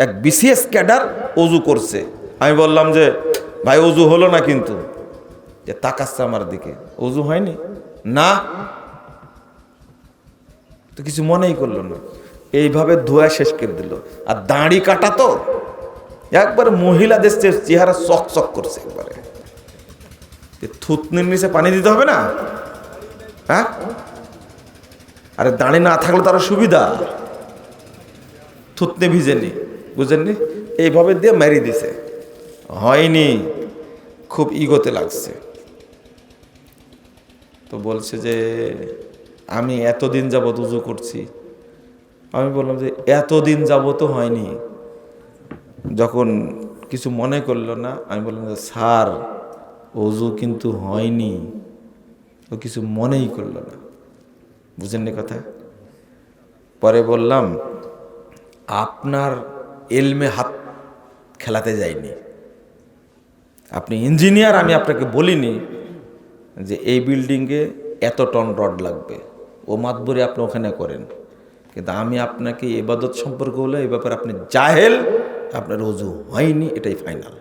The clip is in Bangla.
এক বিসিএস ক্যাডার অজু করছে। আমি বললাম যে ভাই অজু হলো না, কিন্তু যে তাকাচ্ছে আমার দিকে, অজু হয়নি না, তো কিছু মনেই করলো না, এইভাবে ধোয়া শেষ করে দিল। আর দাড়ি কাটা তো একবার মহিলাদের চেহারা চকচক করছে একবারে। থুতনির নিচে পানি দিতে হবে না? হ্যাঁ, আরে দাঁড়ি না থাকলে তার সুবিধা, থুতনি ভিজেনি, বুঝেননি, এইভাবে দিয়ে মেরে দিছে, হয়নি, খুব ইগোতে লাগছে। তো বলছে যে আমি এতদিন যাবত উজু করছি। আমি বললাম যে এতদিন যাবত হয়নি। যখন কিছু মনে করলো না, আমি বললাম যে স্যার অজু কিন্তু হয়নি। ও কিছু মনেই করলো না, বুঝেননি কথা। পরে বললাম আপনার এলমে হাত খেলাতে যায়নি, আপনি ইঞ্জিনিয়ার, আমি আপনাকে বলিনি যে এই বিল্ডিংয়ে এত টন রড লাগবে, ও মাতবরি আপনি ওখানে করেন, কিন্তু আমি আপনাকে ইবাদত সম্পর্কে হলে এই ব্যাপারে আপনি জাহেল, আপনার ওযু হয়নি, এটাই ফাইনাল।